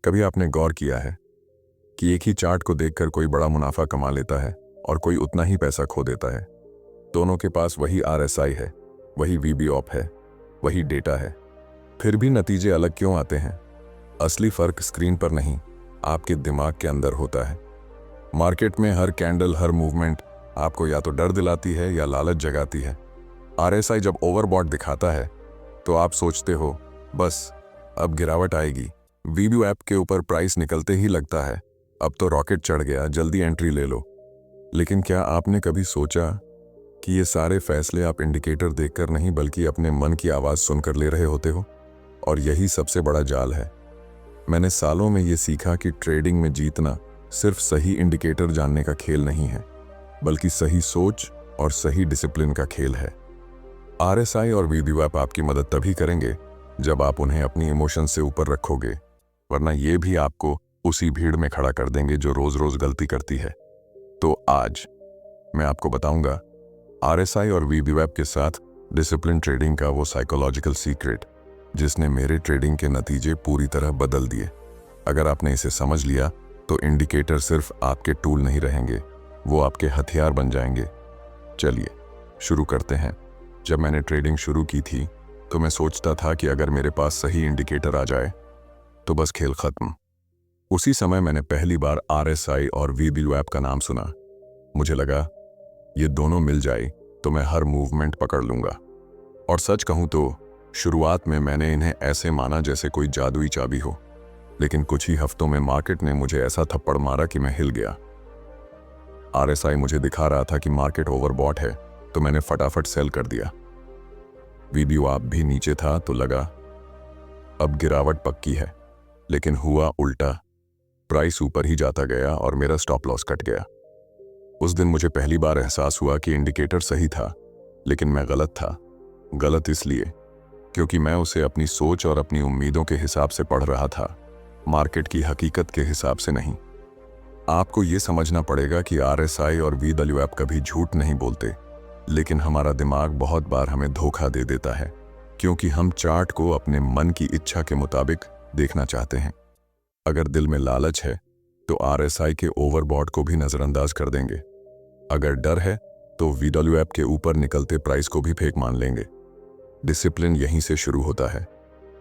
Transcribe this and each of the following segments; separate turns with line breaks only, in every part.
कभी आपने गौर किया है कि एक ही चार्ट को देखकर कोई बड़ा मुनाफा कमा लेता है और कोई उतना ही पैसा खो देता है। दोनों के पास वही RSI है, वही VWAP है, वही डेटा है, फिर भी नतीजे अलग क्यों आते हैं? असली फर्क स्क्रीन पर नहीं, आपके दिमाग के अंदर होता है। मार्केट में हर कैंडल, हर मूवमेंट आपको या तो डर दिलाती है या लालच जगाती है। RSI जब ओवरबॉट दिखाता है तो आप सोचते हो बस अब गिरावट आएगी। VWAP के ऊपर प्राइस निकलते ही लगता है अब तो रॉकेट चढ़ गया, जल्दी एंट्री ले लो। लेकिन क्या आपने कभी सोचा कि ये सारे फैसले आप इंडिकेटर देखकर नहीं बल्कि अपने मन की आवाज़ सुनकर ले रहे होते हो? और यही सबसे बड़ा जाल है। मैंने सालों में ये सीखा कि ट्रेडिंग में जीतना सिर्फ सही इंडिकेटर जानने का खेल नहीं है, बल्कि सही सोच और सही डिसिप्लिन का खेल है। RSI और VWAP आपकी मदद तभी करेंगे जब आप उन्हें अपनी इमोशन से ऊपर रखोगे, वरना ये भी आपको उसी भीड़ में खड़ा कर देंगे जो रोज रोज गलती करती है। तो आज मैं आपको बताऊंगा RSI और VWAP के साथ डिसिप्लिन ट्रेडिंग का वो साइकोलॉजिकल सीक्रेट जिसने मेरे ट्रेडिंग के नतीजे पूरी तरह बदल दिए। अगर आपने इसे समझ लिया तो इंडिकेटर सिर्फ आपके टूल नहीं रहेंगे, वो आपके हथियार बन जाएंगे। चलिए शुरू करते हैं। जब मैंने ट्रेडिंग शुरू की थी तो मैं सोचता था कि अगर मेरे पास सही इंडिकेटर आ जाए तो बस खेल खत्म। उसी समय मैंने पहली बार RSI और VWAP का नाम सुना। मुझे लगा ये दोनों मिल जाए तो मैं हर मूवमेंट पकड़ लूंगा। और सच कहूं तो शुरुआत में मैंने इन्हें ऐसे माना जैसे कोई जादुई चाबी हो, लेकिन कुछ ही हफ्तों में मार्केट ने मुझे ऐसा थप्पड़ मारा कि मैं हिल गया। RSI मुझे दिखा रहा था कि मार्केट ओवरबॉट है तो मैंने फटाफट सेल कर दिया। VWAP भी नीचे था तो लगा अब गिरावट पक्की है, लेकिन हुआ उल्टा। प्राइस ऊपर ही जाता गया और मेरा स्टॉप लॉस कट गया। उस दिन मुझे पहली बार एहसास हुआ कि इंडिकेटर सही था, लेकिन मैं गलत था। गलत इसलिए क्योंकि मैं उसे अपनी सोच और अपनी उम्मीदों के हिसाब से पढ़ रहा था, मार्केट की हकीकत के हिसाब से नहीं। आपको ये समझना पड़ेगा कि RSI और VWAP कभी झूठ नहीं बोलते, लेकिन हमारा दिमाग बहुत बार हमें धोखा दे देता है क्योंकि हम चार्ट को अपने मन की इच्छा के मुताबिक देखना चाहते हैं। अगर दिल में लालच है तो RSI के ओवरबॉट को भी नजरअंदाज कर देंगे। अगर डर है तो VWAP के ऊपर निकलते प्राइस को भी फेक मान लेंगे। डिसिप्लिन यहीं से शुरू होता है,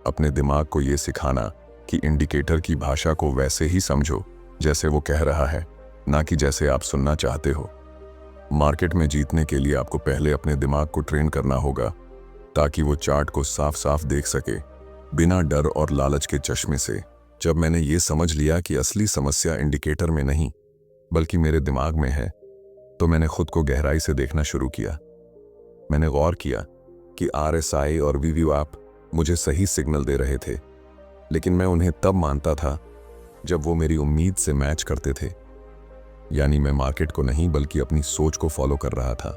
अपने दिमाग को यह सिखाना कि इंडिकेटर की भाषा को वैसे ही समझो जैसे वो कह रहा है, ना कि जैसे आप सुनना चाहते हो। मार्केट में जीतने के लिए आपको पहले अपने दिमाग को ट्रेन करना होगा ताकि वो चार्ट को साफ साफ देख सके, बिना डर और लालच के चश्मे से। जब मैंने ये समझ लिया कि असली समस्या इंडिकेटर में नहीं बल्कि मेरे दिमाग में है, तो मैंने खुद को गहराई से देखना शुरू किया। मैंने गौर किया कि RSI और VWAP मुझे सही सिग्नल दे रहे थे, लेकिन मैं उन्हें तब मानता था जब वो मेरी उम्मीद से मैच करते थे। यानी मैं मार्केट को नहीं बल्कि अपनी सोच को फॉलो कर रहा था।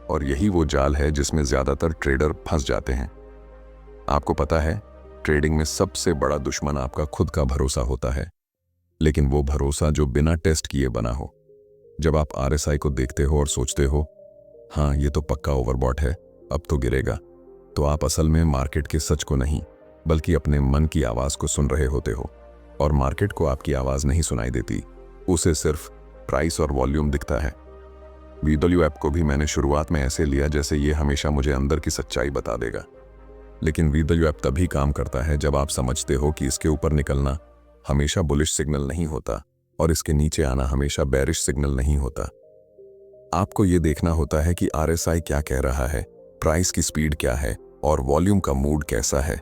और यही वो जाल है जिसमें ज्यादातर ट्रेडर फंस जाते हैं। आपको पता है, ट्रेडिंग में सबसे बड़ा दुश्मन आपका खुद का भरोसा होता है, लेकिन वो भरोसा जो बिना टेस्ट किए बना हो। जब आप RSI को देखते हो और सोचते हो हाँ ये तो पक्का ओवरबॉट है, अब तो गिरेगा, तो आप असल में मार्केट के सच को नहीं बल्कि अपने मन की आवाज को सुन रहे होते हो। और मार्केट को आपकी आवाज नहीं सुनाई देती, उसे सिर्फ प्राइस और वॉल्यूम दिखता है। VWAP को भी मैंने शुरुआत में ऐसे लिया जैसे ये हमेशा मुझे अंदर की सच्चाई बता देगा, लेकिन VWAP तभी काम करता है जब आप समझते हो कि इसके ऊपर निकलना हमेशा बुलिश सिग्नल नहीं होता और इसके नीचे आना हमेशा बेरिश सिग्नल नहीं होता। आपको ये देखना होता है कि RSI क्या कह रहा है, प्राइस की स्पीड क्या है और वॉल्यूम का मूड कैसा है।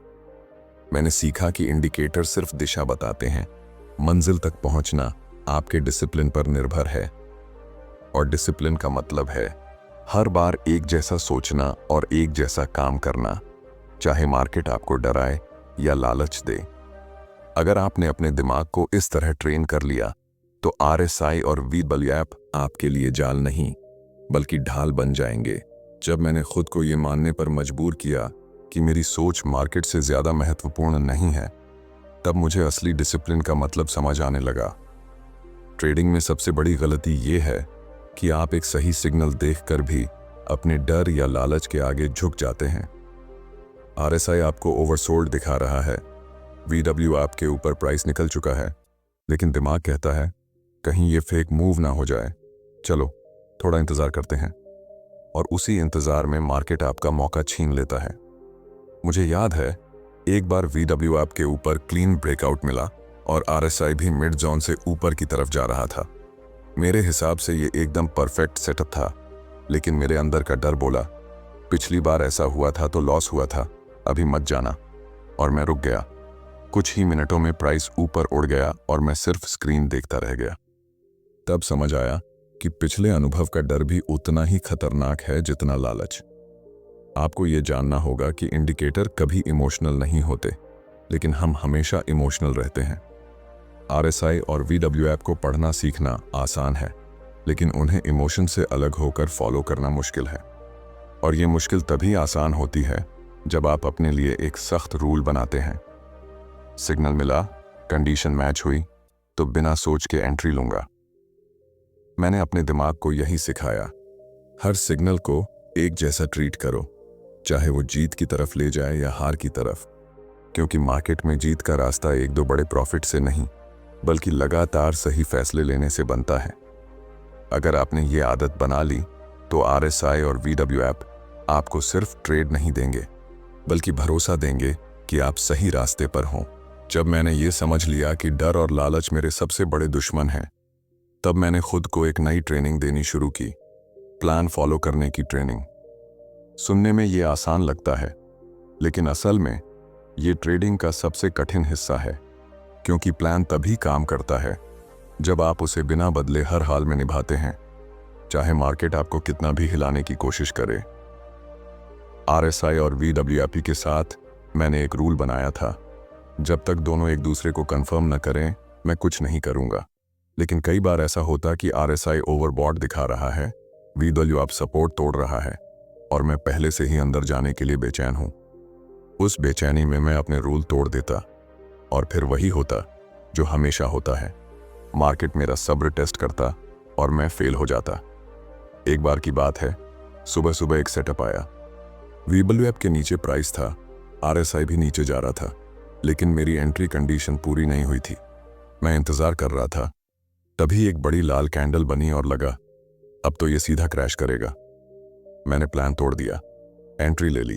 मैंने सीखा कि इंडिकेटर सिर्फ दिशा बताते हैं, मंजिल तक पहुंचना आपके डिसिप्लिन पर निर्भर है। और डिसिप्लिन का मतलब है हर बार एक जैसा सोचना और एक जैसा काम करना, चाहे मार्केट आपको डराए या लालच दे। अगर आपने अपने दिमाग को इस तरह ट्रेन कर लिया तो RSI और VWAP आपके लिए जाल नहीं बल्कि ढाल बन जाएंगे। जब मैंने खुद को ये मानने पर मजबूर किया कि मेरी सोच मार्केट से ज्यादा महत्वपूर्ण नहीं है, तब मुझे असली डिसिप्लिन का मतलब समझ आने लगा। ट्रेडिंग में सबसे बड़ी गलती ये है कि आप एक सही सिग्नल देखकर भी अपने डर या लालच के आगे झुक जाते हैं। RSI आपको ओवरसोल्ड दिखा रहा है, VW आपके ऊपर प्राइस निकल चुका है, लेकिन दिमाग कहता है कहीं ये फेक मूव ना हो जाए, चलो थोड़ा इंतज़ार करते हैं। और उसी इंतज़ार में मार्केट आपका मौका छीन लेता है। मुझे याद है एक बार VW आपके ऊपर क्लीन ब्रेकआउट मिला और RSI भी मिड जोन से ऊपर की तरफ जा रहा था। मेरे हिसाब से ये एकदम परफेक्ट सेटअप था, लेकिन मेरे अंदर का डर बोला पिछली बार ऐसा हुआ था तो लॉस हुआ था, अभी मत जाना। और मैं रुक गया। कुछ ही मिनटों में प्राइस ऊपर उड़ गया और मैं सिर्फ स्क्रीन देखता रह गया। तब समझ आया कि पिछले अनुभव का डर भी उतना ही खतरनाक है जितना लालच। आपको ये जानना होगा कि इंडिकेटर कभी इमोशनल नहीं होते, लेकिन हम हमेशा इमोशनल रहते हैं। RSI और VW ऐप को पढ़ना सीखना आसान है, लेकिन उन्हें इमोशन से अलग होकर फॉलो करना मुश्किल है। और ये मुश्किल तभी आसान होती है जब आप अपने लिए एक सख्त रूल बनाते हैं। सिग्नल मिला, कंडीशन मैच हुई, तो बिना सोच के एंट्री लूंगा। मैंने अपने दिमाग को यही सिखाया, हर सिग्नल को एक जैसा ट्रीट करो, चाहे वो जीत की तरफ ले जाए या हार की तरफ, क्योंकि मार्केट में जीत का रास्ता एक दो बड़े प्रॉफिट से नहीं, बल्कि लगातार सही फैसले लेने से बनता है। अगर आपने ये आदत बना ली तो RSI और VW ऐप आपको सिर्फ ट्रेड नहीं देंगे, बल्कि भरोसा देंगे कि आप सही रास्ते पर हों। जब मैंने ये समझ लिया कि डर और लालच मेरे सबसे बड़े दुश्मन हैं, तब मैंने खुद को एक नई ट्रेनिंग देनी शुरू की, प्लान फॉलो करने की ट्रेनिंग। सुनने में ये आसान लगता है, लेकिन असल में ये ट्रेडिंग का सबसे कठिन हिस्सा है, क्योंकि प्लान तभी काम करता है जब आप उसे बिना बदले हर हाल में निभाते हैं, चाहे मार्केट आपको कितना भी हिलाने की कोशिश करे। RSI और VW ऐप के साथ मैंने एक रूल बनाया था, जब तक दोनों एक दूसरे को कंफर्म न करें मैं कुछ नहीं करूंगा। लेकिन कई बार ऐसा होता कि RSI ओवरबॉट दिखा रहा है, VW ऐप सपोर्ट तोड़ रहा है, और मैं पहले से ही अंदर जाने के लिए बेचैन हूं। उस बेचैनी में मैं अपने रूल तोड़ देता, और फिर वही होता जो हमेशा होता है, मार्केट मेरा सब्र टेस्ट करता और मैं फेल हो जाता। एक बार की बात है, सुबह सुबह एक सेटअप आया। VW ऐप के नीचे प्राइस था, RSI भी नीचे जा रहा था, लेकिन मेरी एंट्री कंडीशन पूरी नहीं हुई थी। मैं इंतजार कर रहा था, तभी एक बड़ी लाल कैंडल बनी और लगा अब तो ये सीधा क्रैश करेगा। मैंने प्लान तोड़ दिया, एंट्री ले ली,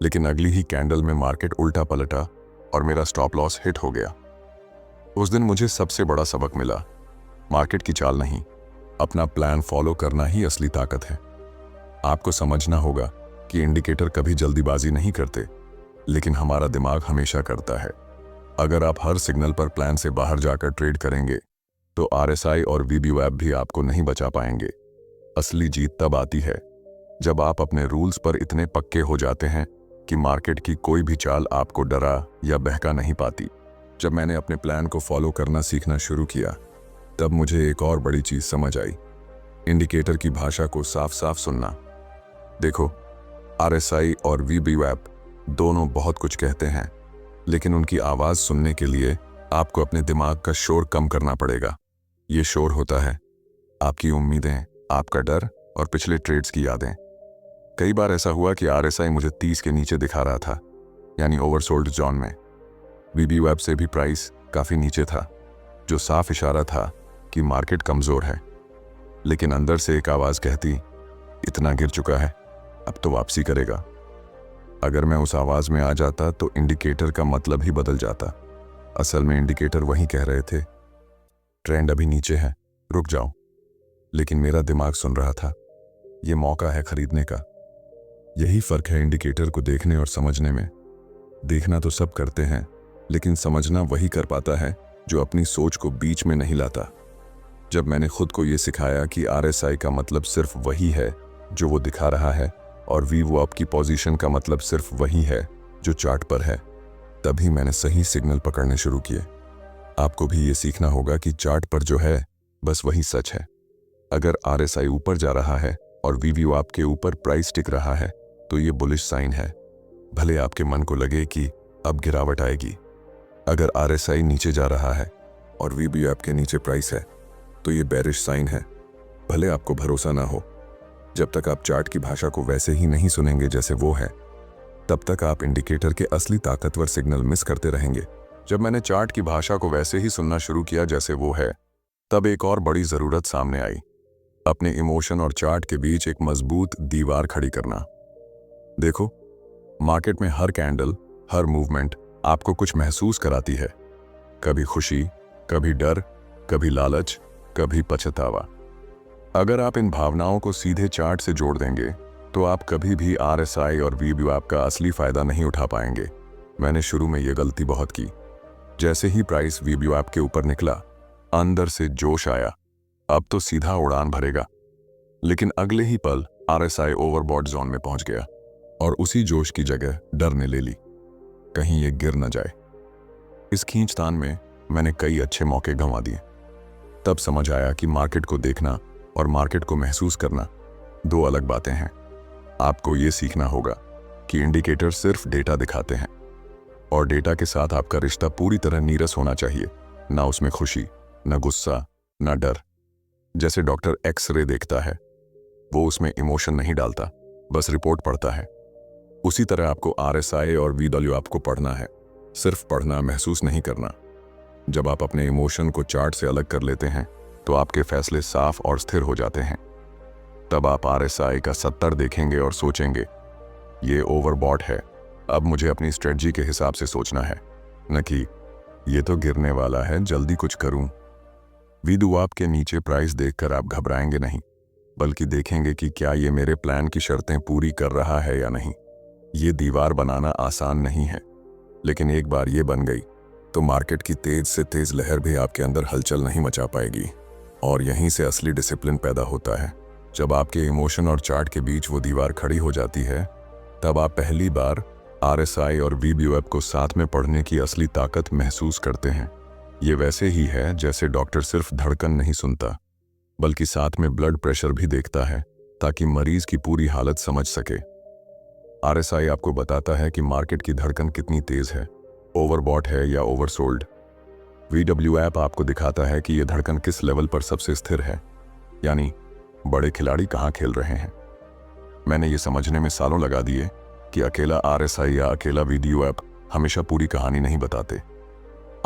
लेकिन अगली ही कैंडल में मार्केट उल्टा पलटा और मेरा स्टॉप लॉस हिट हो गया। उस दिन मुझे सबसे बड़ा सबक मिला, मार्केट की चाल नहीं, अपना प्लान फॉलो करना ही असली ताकत है। आपको समझना होगा कि इंडिकेटर कभी जल्दीबाजी नहीं करते, लेकिन हमारा दिमाग हमेशा करता है। अगर आप हर सिग्नल पर प्लान से बाहर जाकर ट्रेड करेंगे तो RSI और VW ऐप भी आपको नहीं बचा पाएंगे। असली जीत तब आती है जब आप अपने रूल्स पर इतने पक्के हो जाते हैं कि मार्केट की कोई भी चाल आपको डरा या बहका नहीं पाती। जब मैंने अपने प्लान को फॉलो करना सीखना शुरू किया, तब मुझे एक और बड़ी चीज समझ आई, इंडिकेटर की भाषा को साफ साफ सुनना। देखो, RSI और VW ऐप दोनों बहुत कुछ कहते हैं, लेकिन उनकी आवाज सुनने के लिए आपको अपने दिमाग का शोर कम करना पड़ेगा। ये शोर होता है आपकी उम्मीदें, आपका डर और पिछले ट्रेड्स की यादें। कई बार ऐसा हुआ कि RSI मुझे 30 के नीचे दिखा रहा था, यानी ओवरसोल्ड जोन में। VW ऐप से भी प्राइस काफी नीचे था, जो साफ इशारा था कि मार्केट कमजोर है। लेकिन अंदर से एक आवाज कहती, इतना गिर चुका है, अब तो वापसी करेगा। अगर मैं उस आवाज में आ जाता तो इंडिकेटर का मतलब ही बदल जाता। असल में इंडिकेटर वही कह रहे थे, ट्रेंड अभी नीचे है, रुक जाओ। लेकिन मेरा दिमाग सुन रहा था, ये मौका है खरीदने का। यही फर्क है इंडिकेटर को देखने और समझने में। देखना तो सब करते हैं, लेकिन समझना वही कर पाता है जो अपनी सोच को बीच में नहीं लाता। जब मैंने खुद को ये सिखाया कि RSI का मतलब सिर्फ वही है जो वो दिखा रहा है, और VW ऐप की पोजीशन का मतलब सिर्फ वही है जो चार्ट पर है, तभी मैंने सही सिग्नल पकड़ने शुरू किए। आपको भी ये सीखना होगा कि चार्ट पर जो है बस वही सच है। अगर RSI ऊपर जा रहा है और VW ऐप के ऊपर प्राइस टिक रहा है तो ये बुलिश साइन है, भले आपके मन को लगे कि अब गिरावट आएगी। अगर RSI नीचे जा रहा है और VW ऐप के नीचे प्राइस है तो ये बेरिश साइन है, भले आपको भरोसा ना हो। जब तक आप चार्ट की भाषा को वैसे ही नहीं सुनेंगे जैसे वो है, तब तक आप इंडिकेटर के असली ताकतवर सिग्नल मिस करते रहेंगे। जब मैंने चार्ट की भाषा को वैसे ही सुनना शुरू किया जैसे वो है, तब एक और बड़ी जरूरत सामने आई, अपने इमोशन और चार्ट के बीच एक मजबूत दीवार खड़ी करना। देखो, मार्केट में हर कैंडल, हर मूवमेंट आपको कुछ महसूस कराती है। कभी खुशी, कभी डर, कभी लालच, कभी पछतावा। अगर आप इन भावनाओं को सीधे चार्ट से जोड़ देंगे तो आप कभी भी RSI और VWAP का असली फायदा नहीं उठा पाएंगे। मैंने शुरू में ये गलती बहुत की। जैसे ही प्राइस VWAP के ऊपर निकला, अंदर से जोश आया, अब तो सीधा उड़ान भरेगा। लेकिन अगले ही पल RSI ओवरबॉट जोन में पहुंच गया और उसी जोश की जगह डर ने ले ली, कहीं ये गिर न जाए। इस खींचतान में मैंने कई अच्छे मौके गंवा दिए। तब समझ आया कि मार्केट को देखना और मार्केट को महसूस करना दो अलग बातें हैं। आपको ये सीखना होगा कि इंडिकेटर सिर्फ डेटा दिखाते हैं और डेटा के साथ आपका रिश्ता पूरी तरह नीरस होना चाहिए। ना उसमें खुशी, ना गुस्सा, ना डर। जैसे डॉक्टर एक्सरे देखता है, वो उसमें इमोशन नहीं डालता, बस रिपोर्ट पढ़ता है। उसी तरह आपको RSI और VWAP को पढ़ना है, सिर्फ पढ़ना, महसूस नहीं करना। जब आप अपने इमोशन को चार्ट से अलग कर लेते हैं तो आपके फैसले साफ और स्थिर हो जाते हैं। तब आप RSI का 70 देखेंगे और सोचेंगे, ये ओवरबॉट है, अब मुझे अपनी स्ट्रेटजी के हिसाब से सोचना है, न कि ये तो गिरने वाला है, जल्दी कुछ करूं। VWAP के नीचे प्राइस देखकर आप घबराएंगे नहीं, बल्कि देखेंगे कि क्या ये मेरे प्लान की शर्तें पूरी कर रहा है या नहीं। ये दीवार बनाना आसान नहीं है, लेकिन एक बार ये बन गई तो मार्केट की तेज से तेज लहर भी आपके अंदर हलचल नहीं मचा पाएगी। और यहीं से असली डिसिप्लिन पैदा होता है। जब आपके इमोशन और चार्ट के बीच वो दीवार खड़ी हो जाती है, तब आप पहली बार RSI और VWAP को साथ में पढ़ने की असली ताकत महसूस करते हैं। ये वैसे ही है जैसे डॉक्टर सिर्फ धड़कन नहीं सुनता, बल्कि साथ में ब्लड प्रेशर भी देखता है, ताकि मरीज की पूरी हालत समझ सके। RSI आपको बताता है कि मार्केट की धड़कन कितनी तेज है, ओवरबॉट है या ओवरसोल्ड। VWAP आपको दिखाता है कि ये धड़कन किस लेवल पर सबसे स्थिर है, यानी बड़े खिलाड़ी कहाँ खेल रहे हैं। मैंने ये समझने में सालों लगा दिए कि अकेला RSI या अकेला VWAP हमेशा पूरी कहानी नहीं बताते।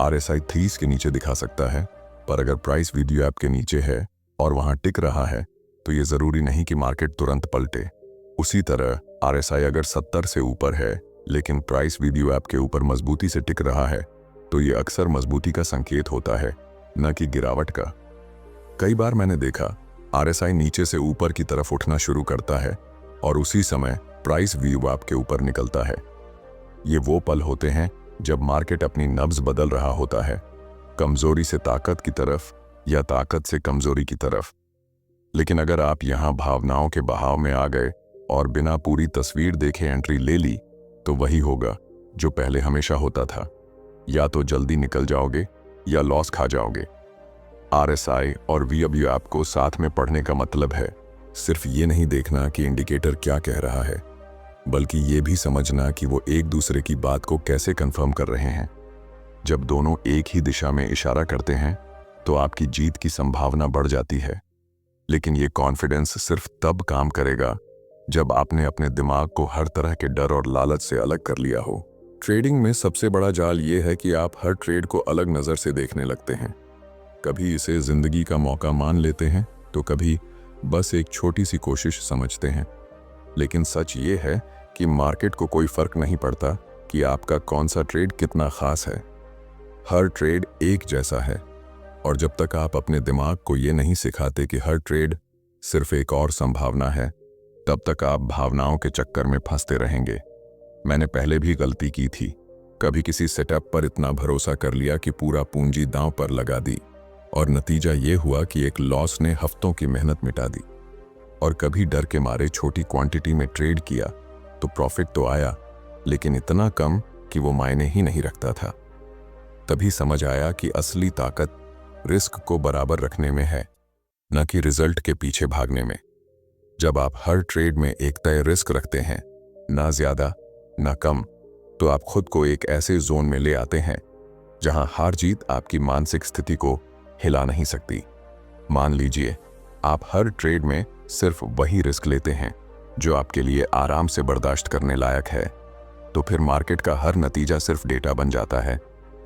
RSI 30 के नीचे दिखा सकता है, पर अगर प्राइस VWAP के नीचे है और वहां टिक रहा है तो ये जरूरी नहीं कि मार्केट तुरंत पलटे। उसी तरह RSI अगर 70 से ऊपर है लेकिन प्राइस VWAP के ऊपर मजबूती से टिक रहा है, तो ये अक्सर मजबूती का संकेत होता है, न कि गिरावट का। कई बार मैंने देखा RSI नीचे से ऊपर की तरफ उठना शुरू करता है और उसी समय प्राइस VWAP के ऊपर निकलता है। ये वो पल होते हैं जब मार्केट अपनी नब्ज बदल रहा होता है, कमजोरी से ताकत की तरफ या ताकत से कमजोरी की तरफ। लेकिन अगर आप यहाँ भावनाओं के बहाव में आ गए और बिना पूरी तस्वीर देखे एंट्री ले ली, तो वही होगा जो पहले हमेशा होता था, या तो जल्दी निकल जाओगे या लॉस खा जाओगे। RSI और VWAP को साथ में पढ़ने का मतलब है सिर्फ ये नहीं देखना कि इंडिकेटर क्या कह रहा है, बल्कि ये भी समझना कि वो एक दूसरे की बात को कैसे कंफर्म कर रहे हैं। जब दोनों एक ही दिशा में इशारा करते हैं तो आपकी जीत की संभावना बढ़ जाती है। लेकिन ये कॉन्फिडेंस सिर्फ तब काम करेगा जब आपने अपने दिमाग को हर तरह के डर और लालच से अलग कर लिया हो। ट्रेडिंग में सबसे बड़ा जाल ये है कि आप हर ट्रेड को अलग नज़र से देखने लगते हैं। कभी इसे जिंदगी का मौका मान लेते हैं तो कभी बस एक छोटी सी कोशिश समझते हैं। लेकिन सच ये है कि मार्केट को कोई फर्क नहीं पड़ता कि आपका कौन सा ट्रेड कितना खास है। हर ट्रेड एक जैसा है, और जब तक आप अपने दिमाग को ये नहीं सिखाते कि हर ट्रेड सिर्फ एक और संभावना है, तब तक आप भावनाओं के चक्कर में फंसते रहेंगे। मैंने पहले भी गलती की थी। कभी किसी सेटअप पर इतना भरोसा कर लिया कि पूरा पूंजी दांव पर लगा दी, और नतीजा ये हुआ कि एक लॉस ने हफ्तों की मेहनत मिटा दी। और कभी डर के मारे छोटी क्वांटिटी में ट्रेड किया तो प्रॉफिट तो आया, लेकिन इतना कम कि वो मायने ही नहीं रखता था। तभी समझ आया कि असली ताकत रिस्क को बराबर रखने में है, न कि रिजल्ट के पीछे भागने में। जब आप हर ट्रेड में एक तय रिस्क रखते हैं, ना ज्यादा ना कम, तो आप खुद को एक ऐसे जोन में ले आते हैं जहां हार जीत आपकी मानसिक स्थिति को हिला नहीं सकती। मान लीजिए आप हर ट्रेड में सिर्फ वही रिस्क लेते हैं जो आपके लिए आराम से बर्दाश्त करने लायक है, तो फिर मार्केट का हर नतीजा सिर्फ डेटा बन जाता है,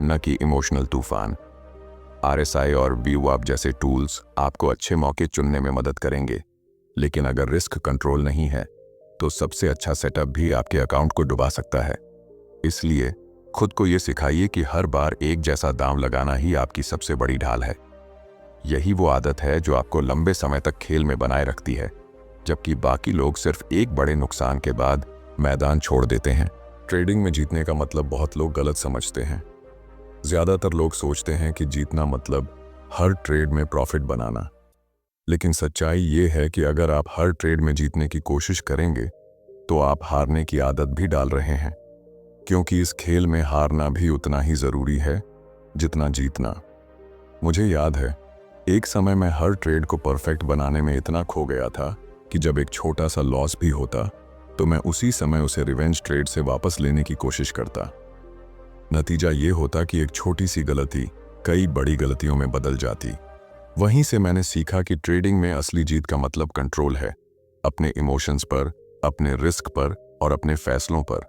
न कि इमोशनल तूफान। आरएसआई और वीवॉप जैसे टूल्स आपको अच्छे मौके चुनने में मदद करेंगे, लेकिन अगर रिस्क कंट्रोल नहीं है तो सबसे अच्छा सेटअप भी आपके अकाउंट को डुबा सकता है। इसलिए खुद को ये सिखाइए कि हर बार एक जैसा दांव लगाना ही आपकी सबसे बड़ी ढाल है। यही वो आदत है जो आपको लंबे समय तक खेल में बनाए रखती है, जबकि बाकी लोग सिर्फ एक बड़े नुकसान के बाद मैदान छोड़ देते हैं। ट्रेडिंग में जीतने का मतलब बहुत लोग गलत समझते हैं। ज्यादातर लोग सोचते हैं कि जीतना मतलब हर ट्रेड में प्रॉफिट बनाना, लेकिन सच्चाई ये है कि अगर आप हर ट्रेड में जीतने की कोशिश करेंगे तो आप हारने की आदत भी डाल रहे हैं, क्योंकि इस खेल में हारना भी उतना ही जरूरी है जितना जीतना। मुझे याद है, एक समय मैं हर ट्रेड को परफेक्ट बनाने में इतना खो गया था कि जब एक छोटा सा लॉस भी होता तो मैं उसी समय उसे रिवेंज ट्रेड से वापस लेने की कोशिश करता। नतीजा ये होता कि एक छोटी सी गलती कई बड़ी गलतियों में बदल जाती। वहीं से मैंने सीखा कि ट्रेडिंग में असली जीत का मतलब कंट्रोल है, अपने इमोशंस पर, अपने रिस्क पर और अपने फैसलों पर।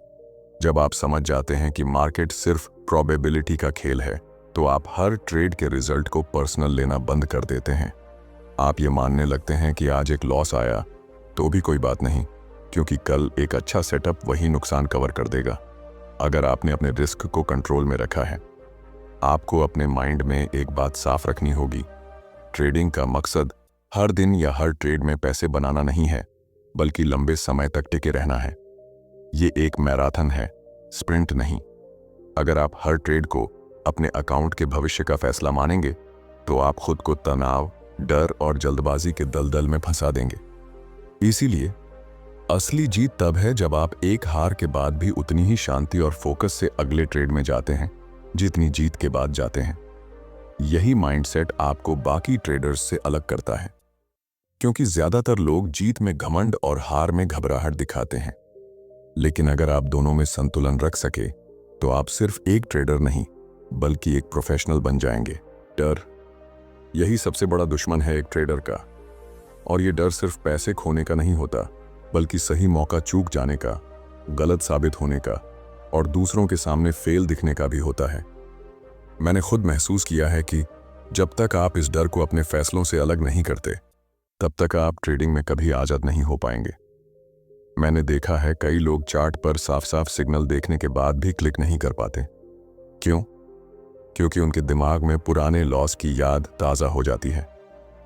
जब आप समझ जाते हैं कि मार्केट सिर्फ प्रोबेबिलिटी का खेल है, तो आप हर ट्रेड के रिजल्ट को पर्सनल लेना बंद कर देते हैं। आप ये मानने लगते हैं कि आज एक लॉस आया तो भी कोई बात नहीं, क्योंकि कल एक अच्छा सेटअप वही नुकसान कवर कर देगा। अगर आपने अपने रिस्क को कंट्रोल में रखा है, आपको अपने माइंड में एक बात साफ रखनी होगी, ट्रेडिंग का मकसद हर दिन या हर ट्रेड में पैसे बनाना नहीं है, बल्कि लंबे समय तक टिके रहना है। ये एक मैराथन है, स्प्रिंट नहीं। अगर आप हर ट्रेड को अपने अकाउंट के भविष्य का फैसला मानेंगे तो आप खुद को तनाव, डर और जल्दबाजी के दलदल में फंसा देंगे। इसीलिए असली जीत तब है जब आप एक हार के बाद भी उतनी ही शांति और फोकस से अगले ट्रेड में जाते हैं जितनी जीत के बाद जाते हैं। यही माइंडसेट आपको बाकी ट्रेडर्स से अलग करता है, क्योंकि ज्यादातर लोग जीत में घमंड और हार में घबराहट दिखाते हैं। लेकिन अगर आप दोनों में संतुलन रख सके तो आप सिर्फ एक ट्रेडर नहीं बल्कि एक प्रोफेशनल बन जाएंगे। डर, यही सबसे बड़ा दुश्मन है एक ट्रेडर का। और ये डर सिर्फ पैसे खोने का नहीं होता, बल्कि सही मौका चूक जाने का, गलत साबित होने का और दूसरों के सामने फेल दिखने का भी होता है। मैंने खुद महसूस किया है कि जब तक आप इस डर को अपने फैसलों से अलग नहीं करते, तब तक आप ट्रेडिंग में कभी आजाद नहीं हो पाएंगे। मैंने देखा है कई लोग चार्ट पर साफ साफ सिग्नल देखने के बाद भी क्लिक नहीं कर पाते। क्यों? क्योंकि उनके दिमाग में पुराने लॉस की याद ताज़ा हो जाती है।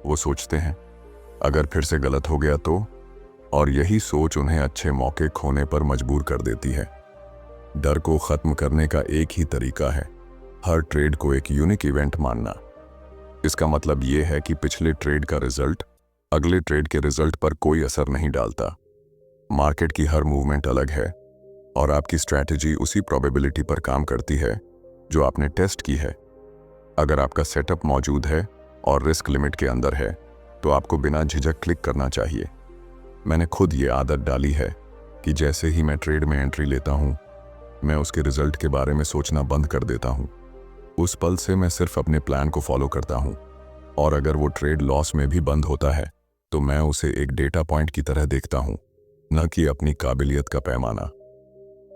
वो सोचते हैं अगर फिर से गलत हो गया तो, और यही सोच उन्हें अच्छे मौके खोने पर मजबूर कर देती है। डर को खत्म करने का एक ही तरीका है, हर ट्रेड को एक यूनिक इवेंट मानना। इसका मतलब यह है कि पिछले ट्रेड का रिजल्ट अगले ट्रेड के रिजल्ट पर कोई असर नहीं डालता। मार्केट की हर मूवमेंट अलग है और आपकी स्ट्रैटेजी उसी प्रोबेबिलिटी पर काम करती है जो आपने टेस्ट की है। अगर आपका सेटअप मौजूद है और रिस्क लिमिट के अंदर है तो आपको बिना झिझक क्लिक करना चाहिए। मैंने खुद ये आदत डाली है कि जैसे ही मैं ट्रेड में एंट्री लेता हूँ, मैं उसके रिजल्ट के बारे में सोचना बंद कर देता हूँ। उस पल से मैं सिर्फ अपने प्लान को फॉलो करता हूँ, और अगर वो ट्रेड लॉस में भी बंद होता है तो मैं उसे एक डेटा पॉइंट की तरह देखता हूँ, न कि अपनी काबिलियत का पैमाना।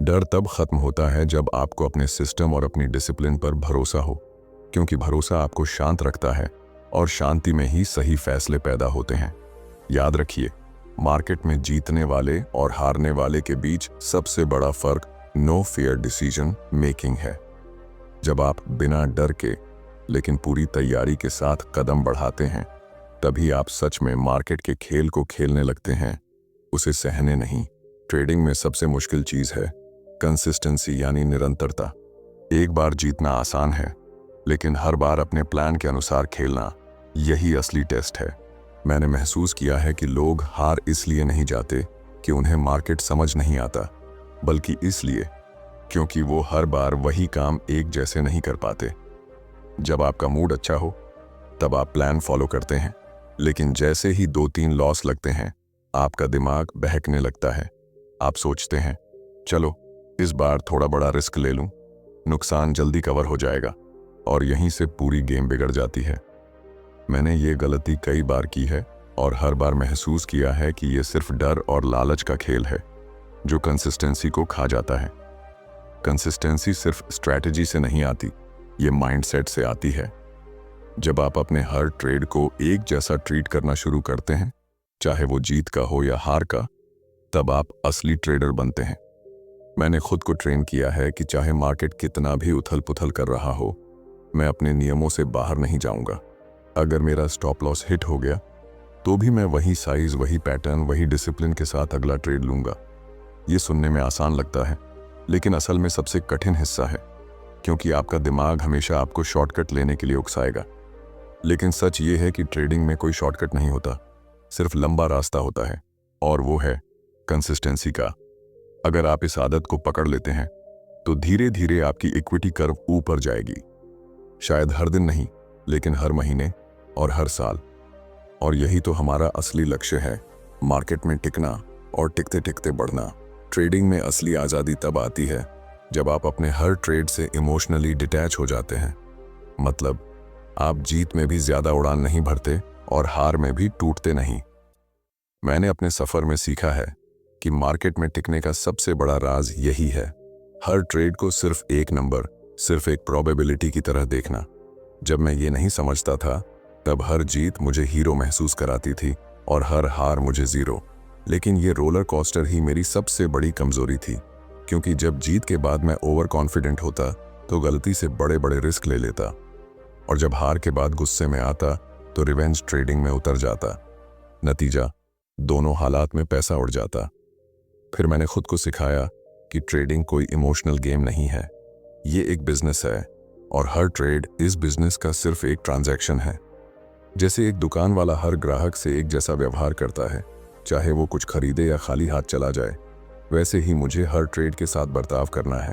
डर तब खत्म होता है जब आपको अपने सिस्टम और अपनी डिसिप्लिन पर भरोसा हो, क्योंकि भरोसा आपको शांत रखता है और शांति में ही सही फैसले पैदा होते हैं। याद रखिए, मार्केट में जीतने वाले और हारने वाले के बीच सबसे बड़ा फर्क नो फियर डिसीजन मेकिंग है। जब आप बिना डर के लेकिन पूरी तैयारी के साथ कदम बढ़ाते हैं, तभी आप सच में मार्केट के खेल को खेलने लगते हैं, उसे सहने नहीं। ट्रेडिंग में सबसे मुश्किल चीज है कंसिस्टेंसी, यानी निरंतरता। एक बार जीतना आसान है, लेकिन हर बार अपने प्लान के अनुसार खेलना, यही असली टेस्ट है। मैंने महसूस किया है कि लोग हार इसलिए नहीं जाते कि उन्हें मार्केट समझ नहीं आता, बल्कि इसलिए क्योंकि वो हर बार वही काम एक जैसे नहीं कर पाते। जब आपका मूड अच्छा हो तब आप प्लान फॉलो करते हैं, लेकिन जैसे ही 2-3 लॉस लगते हैं, आपका दिमाग बहकने लगता है। आप सोचते हैं चलो इस बार थोड़ा बड़ा रिस्क ले लूं, नुकसान जल्दी कवर हो जाएगा, और यहीं से पूरी गेम बिगड़ जाती है। मैंने ये गलती कई बार की है और हर बार महसूस किया है कि ये सिर्फ डर और लालच का खेल है जो कंसिस्टेंसी को खा जाता है। कंसिस्टेंसी सिर्फ स्ट्रैटेजी से नहीं आती, ये माइंडसेट से आती है। जब आप अपने हर ट्रेड को एक जैसा ट्रीट करना शुरू करते हैं, चाहे वो जीत का हो या हार का, तब आप असली ट्रेडर बनते हैं। मैंने खुद को ट्रेन किया है कि चाहे मार्केट कितना भी उथल पुथल कर रहा हो, मैं अपने नियमों से बाहर नहीं जाऊंगा। अगर मेरा स्टॉप लॉस हिट हो गया तो भी मैं वही साइज, वही पैटर्न, वही डिसिप्लिन के साथ अगला ट्रेड लूंगा। ये सुनने में आसान लगता है, लेकिन असल में सबसे कठिन हिस्सा है, क्योंकि आपका दिमाग हमेशा आपको शॉर्टकट लेने के लिए उकसाएगा। लेकिन सच ये है कि ट्रेडिंग में कोई शॉर्टकट नहीं होता, सिर्फ लंबा रास्ता होता है, और वो है कंसिस्टेंसी का। अगर आप इस आदत को पकड़ लेते हैं तो धीरे धीरे आपकी इक्विटी कर्व ऊपर जाएगी। शायद हर दिन नहीं, लेकिन हर महीने और हर साल। और यही तो हमारा असली लक्ष्य है, मार्केट में टिकना और टिकते टिकते बढ़ना। ट्रेडिंग में असली आज़ादी तब आती है जब आप अपने हर ट्रेड से इमोशनली डिटैच हो जाते हैं। मतलब आप जीत में भी ज्यादा उड़ान नहीं भरते और हार में भी टूटते नहीं। मैंने अपने सफर में सीखा है कि मार्केट में टिकने का सबसे बड़ा राज यही है, हर ट्रेड को सिर्फ एक नंबर, सिर्फ एक प्रोबेबिलिटी की तरह देखना। जब मैं ये नहीं समझता था, तब हर जीत मुझे हीरो महसूस कराती थी और हर हार मुझे जीरो। लेकिन ये रोलर कोस्टर ही मेरी सबसे बड़ी कमजोरी थी, क्योंकि जब जीत के बाद मैं ओवर कॉन्फिडेंट होता तो गलती से बड़े बड़े रिस्क ले लेता, और जब हार के बाद गुस्से में आता तो रिवेंज ट्रेडिंग में उतर जाता। नतीजा, दोनों हालात में पैसा उड़ जाता। फिर मैंने खुद को सिखाया कि ट्रेडिंग कोई इमोशनल गेम नहीं है, ये एक बिजनेस है, और हर ट्रेड इस बिजनेस का सिर्फ एक ट्रांजैक्शन है। जैसे एक दुकान वाला हर ग्राहक से एक जैसा व्यवहार करता है, चाहे वो कुछ खरीदे या खाली हाथ चला जाए, वैसे ही मुझे हर ट्रेड के साथ बर्ताव करना है।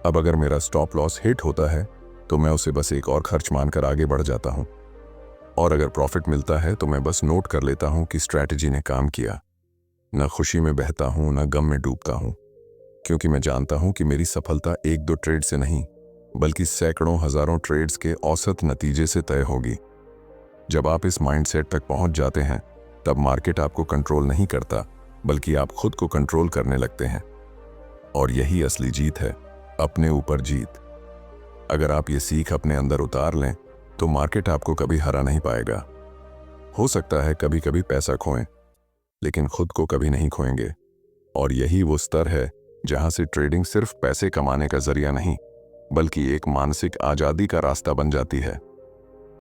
अब अगर मेरा स्टॉप लॉस हिट होता है तो मैं उसे बस एक और खर्च मानकर आगे बढ़ जाता हूँ, और अगर प्रॉफिट मिलता है तो मैं बस नोट कर लेता हूँ कि स्ट्रैटेजी ने काम किया। न खुशी में बहता हूँ, न गम में डूबता हूँ, क्योंकि मैं जानता हूँ कि मेरी सफलता एक दो ट्रेड से नहीं, बल्कि सैकड़ों हजारों ट्रेड्स के औसत नतीजे से तय होगी। जब आप इस माइंडसेट तक पहुंच जाते हैं, तब मार्केट आपको कंट्रोल नहीं करता, बल्कि आप खुद को कंट्रोल करने लगते हैं। और यही असली जीत है, अपने ऊपर जीत। अगर आप ये सीख अपने अंदर उतार लें तो मार्केट आपको कभी हरा नहीं पाएगा। हो सकता है कभी कभी पैसा खोएं, लेकिन खुद को कभी नहीं खोएंगे। और यही वो स्तर है जहां से ट्रेडिंग सिर्फ पैसे कमाने का जरिया नहीं, बल्कि एक मानसिक आज़ादी का रास्ता बन जाती है।